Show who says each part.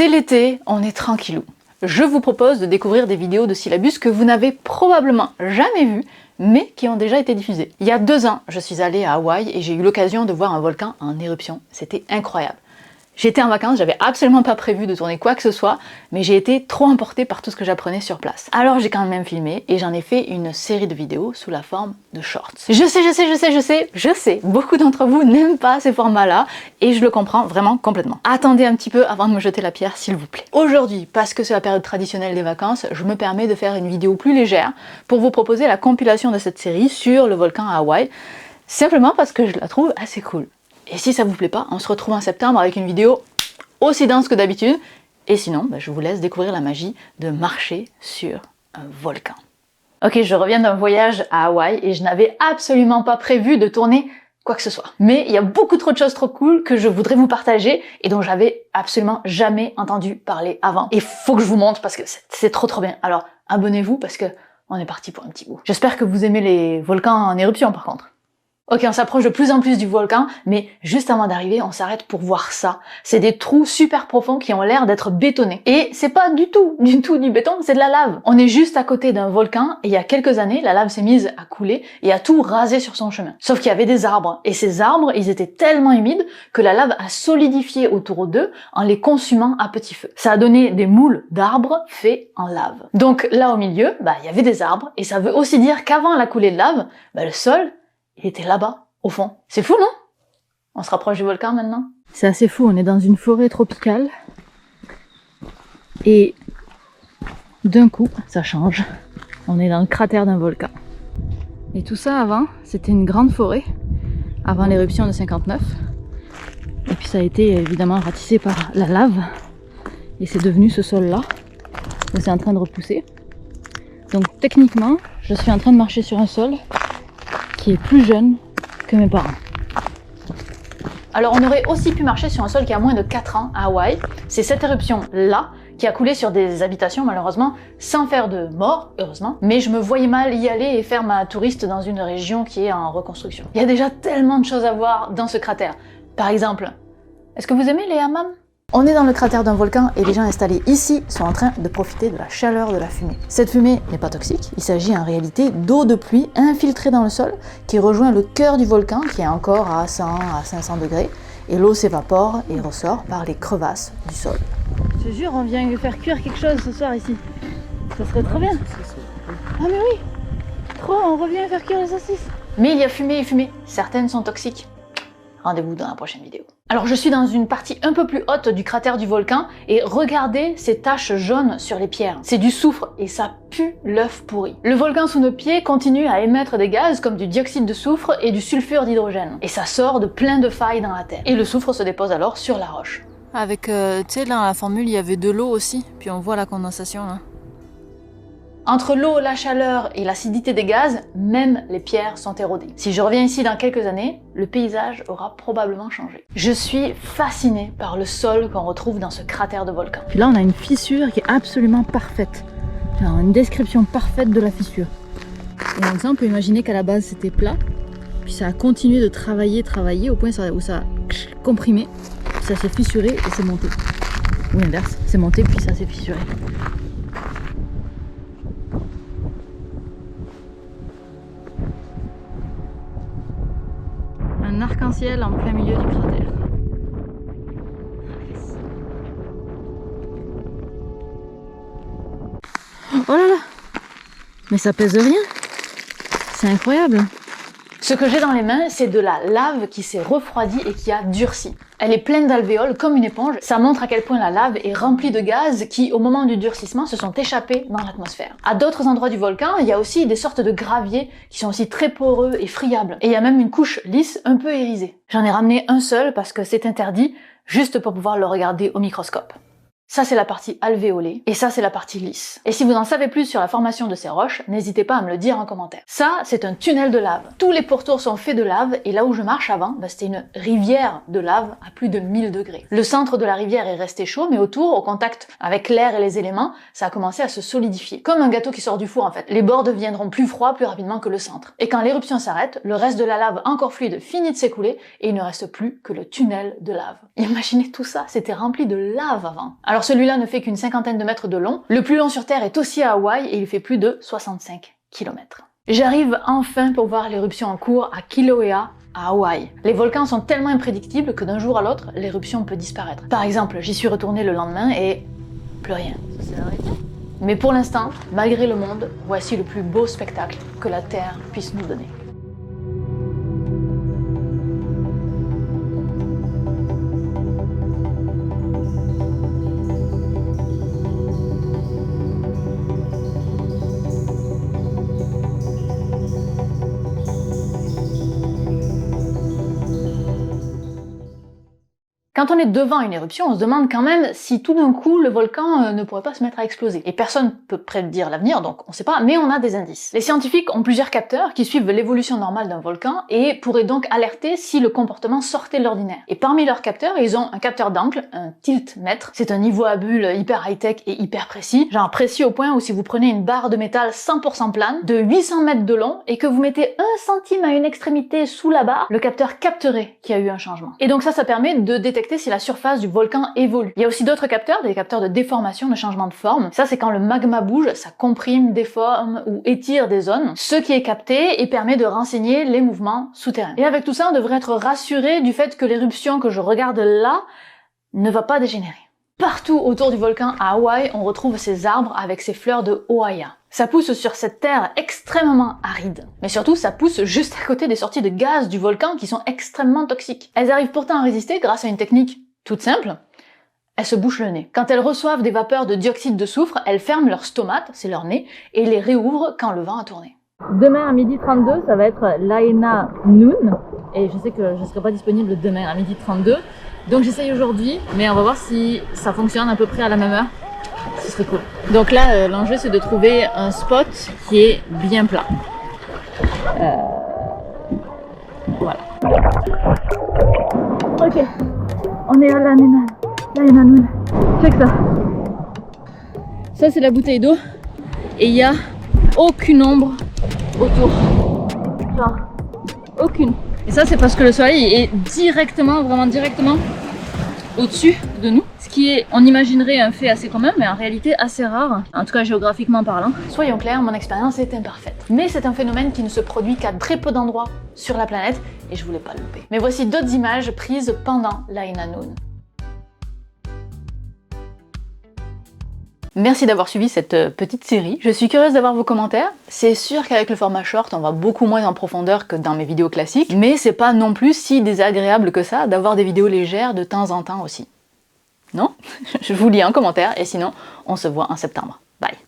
Speaker 1: C'est l'été, on est tranquillou. Je vous propose de découvrir des vidéos de syllabus que vous n'avez probablement jamais vues, mais qui ont déjà été diffusées. Il y a 2 ans, je suis allée à Hawaï et j'ai eu l'occasion de voir un volcan en éruption. C'était incroyable. J'étais en vacances, j'avais absolument pas prévu de tourner quoi que ce soit, mais j'ai été trop emportée par tout ce que j'apprenais sur place. Alors j'ai quand même filmé et j'en ai fait une série de vidéos sous la forme de shorts. Je sais, beaucoup d'entre vous n'aiment pas ces formats-là et je le comprends vraiment complètement. Attendez un petit peu avant de me jeter la pierre, s'il vous plaît. Aujourd'hui, parce que c'est la période traditionnelle des vacances, je me permets de faire une vidéo plus légère pour vous proposer la compilation de cette série sur le volcan à Hawaï, simplement parce que je la trouve assez cool. Et si ça vous plaît pas, on se retrouve en septembre avec une vidéo aussi dense que d'habitude. Et sinon, je vous laisse découvrir la magie de marcher sur un volcan. Ok, je reviens d'un voyage à Hawaï et je n'avais absolument pas prévu de tourner quoi que ce soit. Mais il y a beaucoup trop de choses trop cool que je voudrais vous partager et dont j'avais absolument jamais entendu parler avant. Et faut que je vous montre parce que c'est trop bien. Alors abonnez-vous parce que on est parti pour un petit bout. J'espère que vous aimez les volcans en éruption par contre. Ok, on s'approche de plus en plus du volcan, mais juste avant d'arriver, on s'arrête pour voir ça. C'est des trous super profonds qui ont l'air d'être bétonnés. Et c'est pas du tout du béton, c'est de la lave. On est juste à côté d'un volcan, et il y a quelques années, la lave s'est mise à couler et a tout rasé sur son chemin. Sauf qu'il y avait des arbres, et ces arbres, ils étaient tellement humides que la lave a solidifié autour d'eux en les consumant à petit feu. Ça a donné des moules d'arbres faits en lave. Donc là au milieu, il y avait des arbres, et ça veut aussi dire qu'avant la coulée de lave, le sol, il était là-bas, au fond. C'est fou, non? On se rapproche du volcan maintenant? C'est assez fou, on est dans une forêt tropicale. Et d'un coup, ça change. On est dans le cratère d'un volcan. Et tout ça avant, c'était une grande forêt, avant l'éruption de 59. Et puis ça a été évidemment ratissé par la lave. Et c'est devenu ce sol-là, où c'est en train de repousser. Donc techniquement, je suis en train de marcher sur un sol qui est plus jeune que mes parents. Alors on aurait aussi pu marcher sur un sol qui a moins de 4 ans à Hawaï. C'est cette éruption-là qui a coulé sur des habitations malheureusement, sans faire de mort, heureusement. Mais je me voyais mal y aller et faire ma touriste dans une région qui est en reconstruction. Il y a déjà tellement de choses à voir dans ce cratère. Par exemple, est-ce que vous aimez les hammams ? On est dans le cratère d'un volcan et les gens installés ici sont en train de profiter de la chaleur de la fumée. Cette fumée n'est pas toxique, il s'agit en réalité d'eau de pluie infiltrée dans le sol qui rejoint le cœur du volcan qui est encore à 100 à 500 degrés et l'eau s'évapore et ressort par les crevasses du sol. Je te jure, on vient faire cuire quelque chose ce soir ici. Ça serait trop bien. Ah mais oui, trop, on revient faire cuire les saucisses. Mais il y a fumée et fumée, certaines sont toxiques. Rendez-vous dans la prochaine vidéo. Alors je suis dans une partie un peu plus haute du cratère du volcan et regardez ces taches jaunes sur les pierres. C'est du soufre et ça pue l'œuf pourri. Le volcan sous nos pieds continue à émettre des gaz comme du dioxyde de soufre et du sulfure d'hydrogène. Et ça sort de plein de failles dans la terre. Et le soufre se dépose alors sur la roche. Avec, tu sais, là dans la formule il y avait de l'eau aussi, puis on voit la condensation là. Entre l'eau, la chaleur et l'acidité des gaz, même les pierres sont érodées. Si je reviens ici dans quelques années, le paysage aura probablement changé. Je suis fascinée par le sol qu'on retrouve dans ce cratère de volcan. Puis là, on a une fissure qui est absolument parfaite. Alors, une description parfaite de la fissure. Et donc ça, on peut imaginer qu'à la base, c'était plat. Puis ça a continué de travailler au point où ça a comprimé. Puis ça s'est fissuré et c'est monté. Ou l'inverse, c'est monté puis ça s'est fissuré. Un arc-en-ciel en plein milieu du cratère. Oh là là! Mais ça pèse rien! C'est incroyable! Ce que j'ai dans les mains, c'est de la lave qui s'est refroidie et qui a durci. Elle est pleine d'alvéoles comme une éponge. Ça montre à quel point la lave est remplie de gaz qui, au moment du durcissement, se sont échappés dans l'atmosphère. À d'autres endroits du volcan, il y a aussi des sortes de graviers qui sont aussi très poreux et friables. Et il y a même une couche lisse un peu irisée. J'en ai ramené un seul parce que c'est interdit, juste pour pouvoir le regarder au microscope. Ça, c'est la partie alvéolée, et ça, c'est la partie lisse. Et si vous en savez plus sur la formation de ces roches, n'hésitez pas à me le dire en commentaire. Ça, c'est un tunnel de lave. Tous les pourtours sont faits de lave, et là où je marche avant, c'était une rivière de lave à plus de 1000 degrés. Le centre de la rivière est resté chaud, mais autour, au contact avec l'air et les éléments, ça a commencé à se solidifier. Comme un gâteau qui sort du four, en fait. Les bords deviendront plus froids plus rapidement que le centre. Et quand l'éruption s'arrête, le reste de la lave encore fluide finit de s'écouler, et il ne reste plus que le tunnel de lave. Imaginez tout ça, c'était rempli de lave avant. Alors Alors celui-là ne fait qu'une 50aine de mètres de long. Le plus long sur Terre est aussi à Hawaï et il fait plus de 65 km. J'arrive enfin pour voir l'éruption en cours à Kilauea, à Hawaï. Les volcans sont tellement imprédictibles que d'un jour à l'autre, l'éruption peut disparaître. Par exemple, j'y suis retournée le lendemain et plus rien. Ça s'est arrêté. Mais pour l'instant, malgré le monde, voici le plus beau spectacle que la Terre puisse nous donner. Quand on est devant une éruption, on se demande quand même si tout d'un coup le volcan ne pourrait pas se mettre à exploser. Et personne peut prédire l'avenir, donc on sait pas, mais on a des indices. Les scientifiques ont plusieurs capteurs qui suivent l'évolution normale d'un volcan et pourraient donc alerter si le comportement sortait de l'ordinaire. Et parmi leurs capteurs, ils ont un capteur d'angle, un tiltmètre. C'est un niveau à bulles hyper high-tech et hyper précis, genre précis au point où si vous prenez une barre de métal 100% plane, de 800 mètres de long, et que vous mettez 1 centime à une extrémité sous la barre, le capteur capterait qu'il y a eu un changement. Et donc ça permet de détecter si la surface du volcan évolue. Il y a aussi d'autres capteurs, des capteurs de déformation, de changement de forme. Ça, c'est quand le magma bouge, ça comprime, déforme ou étire des zones, ce qui est capté et permet de renseigner les mouvements souterrains. Et avec tout ça, on devrait être rassuré du fait que l'éruption que je regarde là ne va pas dégénérer. Partout autour du volcan à Hawaï, on retrouve ces arbres avec ces fleurs de Ohia. Ça pousse sur cette terre extrêmement aride. Mais surtout, ça pousse juste à côté des sorties de gaz du volcan qui sont extrêmement toxiques. Elles arrivent pourtant à résister grâce à une technique toute simple. Elles se bouchent le nez. Quand elles reçoivent des vapeurs de dioxyde de soufre, elles ferment leur stomate, c'est leur nez, et les réouvrent quand le vent a tourné. Demain à 12h32, ça va être l'Aina Noon. Et je sais que je ne serai pas disponible demain à 12h32. Donc j'essaye aujourd'hui, mais on va voir si ça fonctionne à peu près à la même heure. Ce serait cool. Donc là, l'enjeu c'est de trouver un spot qui est bien plat. Voilà. Ok, on est à l'Aina Noon. Check ça. Ça c'est la bouteille d'eau et il n'y a aucune ombre autour. Genre, aucune. Et ça c'est parce que le soleil est directement, vraiment directement au-dessus de nous, ce qui est, on imaginerait un fait assez commun, mais en réalité assez rare, en tout cas géographiquement parlant. Soyons clairs, mon expérience est imparfaite. Mais c'est un phénomène qui ne se produit qu'à très peu d'endroits sur la planète, et je voulais pas le louper. Mais voici d'autres images prises pendant l'Aina Noon. Merci d'avoir suivi cette petite série. Je suis curieuse d'avoir vos commentaires. C'est sûr qu'avec le format short, on va beaucoup moins en profondeur que dans mes vidéos classiques, mais c'est pas non plus si désagréable que ça d'avoir des vidéos légères de temps en temps aussi. Non? Je vous lis un commentaire et sinon, on se voit en septembre. Bye!